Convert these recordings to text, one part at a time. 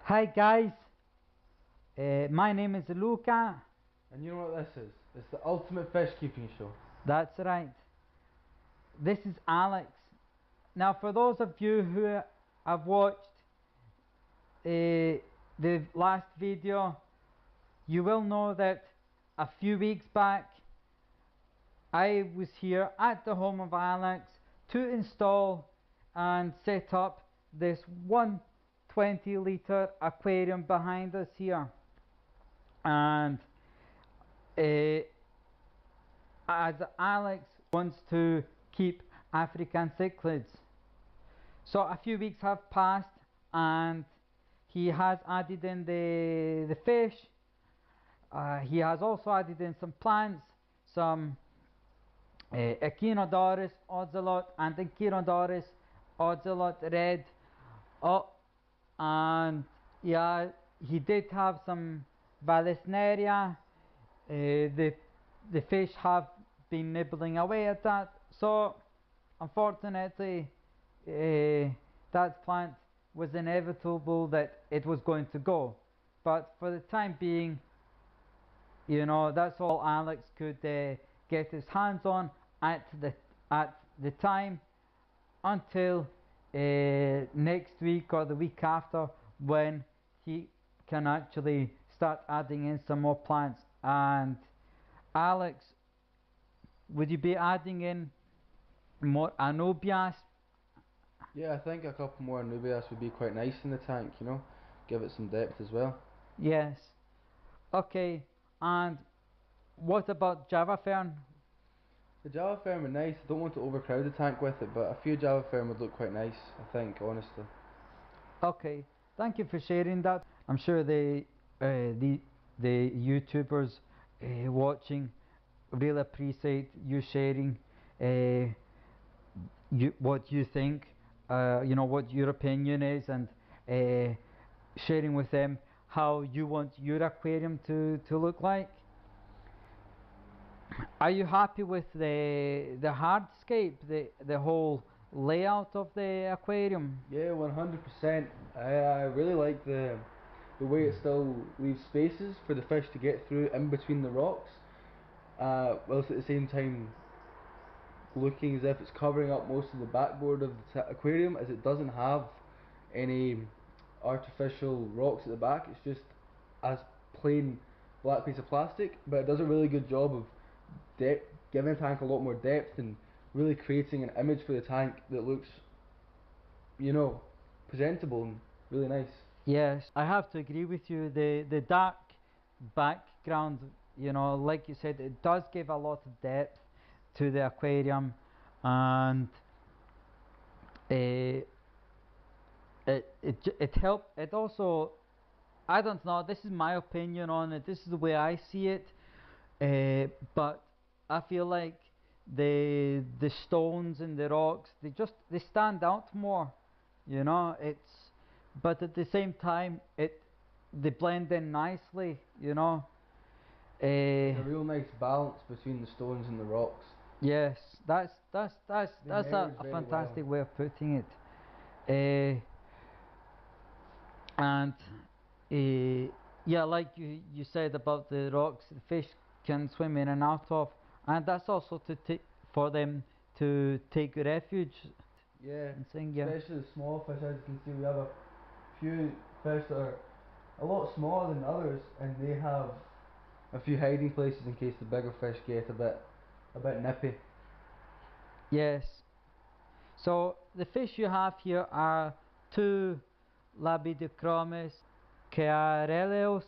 Hi guys, my name is Luca. And you know what this is? It's the ultimate fish keeping show. That's right. This is Alex. Now, for those of you who have watched the last video, you will know that a few weeks back I was here at the home of Alex to install and set up this 120-litre aquarium behind us here. And as Alex wants to keep African cichlids. So a few weeks have passed and he has added in the fish. He has also added in some plants, some Echinodoris ocelot and Echinodoris ocelot red. Oh, and yeah, he did have some Vallisneria. The fish have been nibbling away at that, so unfortunately that plant was inevitable that it was going to go. But for the time being, you know, that's all Alex could get his hands on at the time, until next week or the week after, when he can actually start adding in some more plants. And Alex, would you be adding in more anubias? Yeah, I think a couple more Anubias would be quite nice in the tank, you know? Give it some depth as well. Yes. Okay. And what about Java fern? The Java Fern would be nice. I don't want to overcrowd the tank with it, but a few Java Fern would look quite nice, I think, honestly. Okay. Thank you for sharing that. I'm sure the YouTubers watching really appreciate you sharing what you think, you know, what your opinion is, and sharing with them how you want your aquarium to look like. Are you happy with the hardscape, the whole layout of the aquarium? Yeah, 100%. I really like the way it still leaves spaces for the fish to get through in between the rocks, whilst at the same time looking as if it's covering up most of the backboard of the aquarium, as it doesn't have any artificial rocks at the back. It's just a plain black piece of plastic, but it does a really good job of giving the tank a lot more depth and really creating an image for the tank that looks, you know, presentable and really nice. Yes, I have to agree with you. The dark background, you know, like you said, it does give a lot of depth to the aquarium, and uh, it helped. It also, I don't know. This is my opinion on it. This is the way I see it. But I feel like the stones and the rocks, they stand out more. You know, but at the same time they blend in nicely. You know. It's a real nice balance between the stones and the rocks. Yes, They that's merge a very well. fantastic way of putting it. Uh, and yeah, like you said about the rocks, the fish can swim in and out of, and that's also to take for them to take refuge. Yeah, And saying, yeah, especially the small fish. As you can see, we have a few fish that are a lot smaller than others, and they have a few hiding places in case the bigger fish get a bit nippy. yes. So the fish you have here are two Labidochromis caereleus,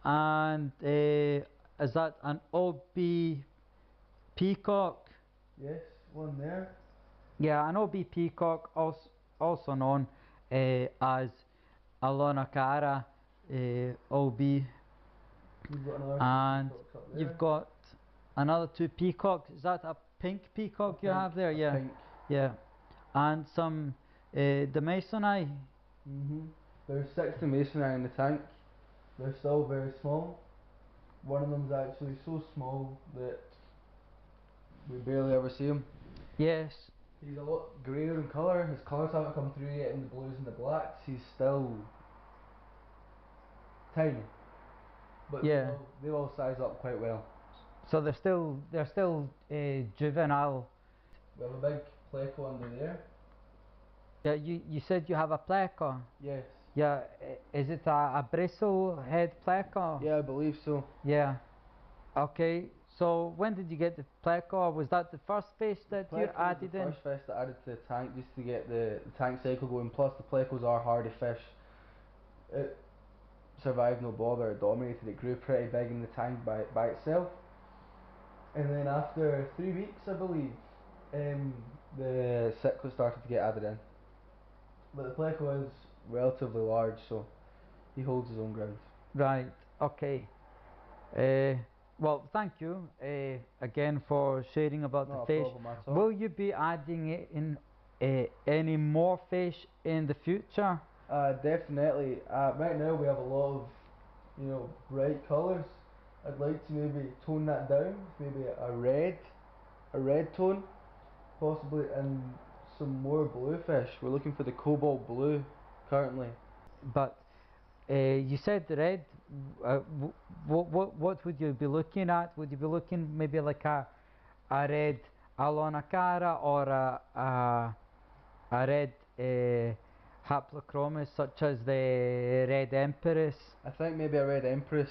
and is that an OB peacock? Yes, one there. Yeah, an OB peacock, also known as Alonacara OB. You've got another two And peacocks up you've there. got another two peacocks. Is that a pink peacock you have there? A Yeah, pink. yeah. And some Demasoni. There's 60 masonry in the tank. They're still very small. One of them's actually so small that we barely ever see them. Yes. He's a lot greyer in colour. His colours haven't come through yet in the blues and the blacks. He's still tiny, but Yeah. they all size up quite well. So they're still juvenile. We have a big pleco under there. Yeah, you said you have a pleco. Yes. Yeah, is it a bristle head pleco? Yeah, I believe so. Yeah. Okay. So when did you get the pleco? Was that the first fish that you Pleco was added the in? first fish that added to the tank just to get the tank cycle going. Plus the plecos are hardy fish. It survived no bother. It dominated. It grew pretty big in the tank by itself. And then after 3 weeks, I believe, the cichlid started to get added in. But the pleco is relatively large, so he holds his own ground. Right. Okay. Uh, well, thank you again for sharing about Not a the fish. problem at all. Will you be adding it in any more fish in the future? Definitely. Right now we have a lot of, bright colours. I'd like to maybe tone that down, maybe a red tone, possibly, and some more blue fish. We're looking for the cobalt blue currently. But you said red. What would you be looking at? Would you be looking maybe like a red Alona Cara or a red Haplochromis such as the red Empress? I think maybe a red empress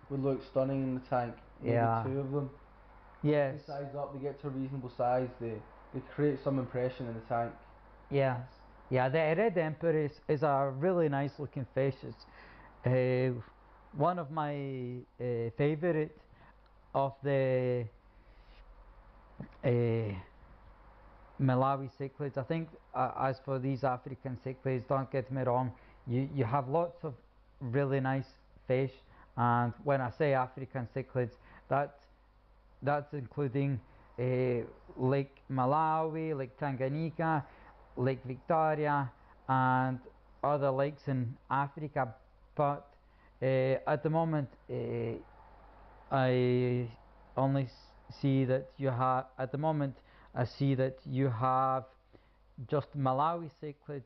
would look stunning in the tank. Maybe Yeah. two of them. Yes. They size up, they get to a reasonable size, they create some impression in the tank. Yes. Yeah, the red Empress is a really nice looking fish. It's one of my favorite of the uh, Malawi cichlids. I think as for these African cichlids, don't get me wrong, you have lots of really nice fish, and when I say African cichlids, that's including Lake Malawi, Lake Tanganyika, Lake Victoria, and other lakes in Africa. But at the moment, I only see that you have, at the moment, I see that you have just Malawi cichlids.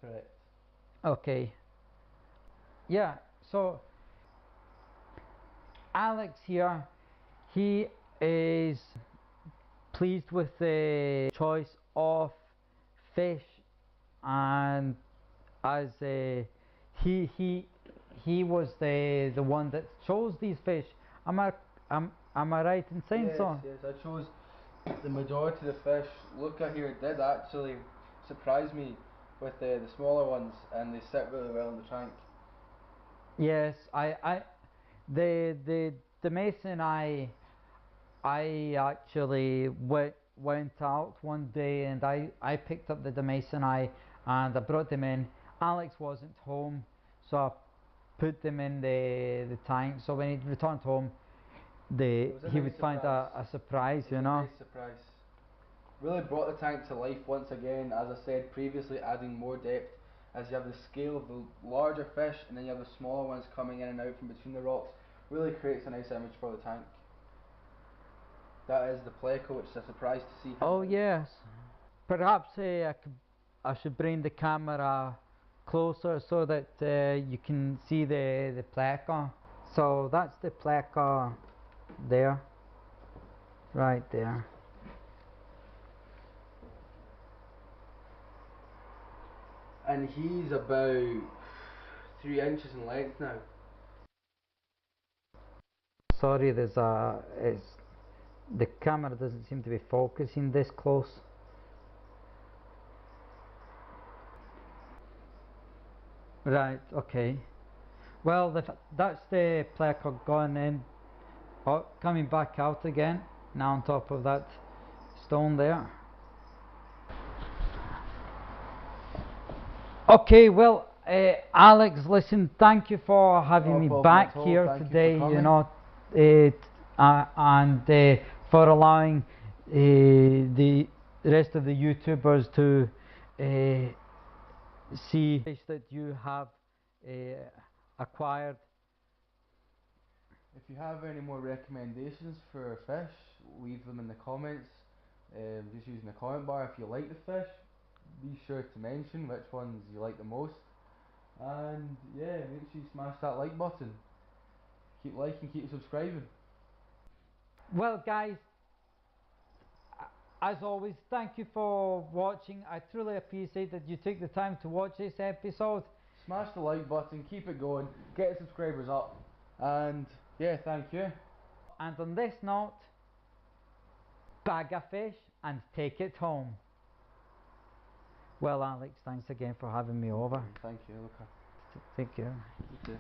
Correct. Okay. Yeah, so Alex here, he is pleased with the choice of fish, and as he he he was the one that chose these fish. Am I right in saying so? Yes, I chose the majority of the fish. Look at here, it did actually surprise me with the smaller ones, and they sit really well in the tank. Yes, the mason I actually went out one day and I picked up the Mason and I brought them in. Alex wasn't home, so I put them in the tank. So when he returned home, he would find a surprise, It was a nice surprise. Really brought the tank to life once again, as I said previously, adding more depth as you have the scale of the larger fish and then you have the smaller ones coming in and out from between the rocks. Really creates a nice image for the tank. That is the pleco, which is a surprise to see. Oh yes, perhaps I should bring the camera closer so that you can see the pleco. So that's the pleco there, right there. And he's about 3 inches in length now. Sorry, the camera doesn't seem to be focusing this close. Right, okay. Well, that's the placard gone in, coming back out again, now on top of that stone there. Okay, well, Alex, listen, thank you for having me back here today, and for allowing the rest of the YouTubers to see fish that you have acquired. If you have any more recommendations for fish, leave them in the comments. just using the comment bar. If you like the fish, be sure to mention which ones you like the most. And yeah, make sure you smash that like button. Keep liking, keep subscribing. Well guys, as always, thank you for watching. I truly appreciate that you took the time to watch this episode. Smash the like button, keep it going, get the subscribers up, and yeah, thank you. And on this note, bag a fish and take it home. Well Alex, thanks again for having me over. Thank you, Luca. Take care. You too.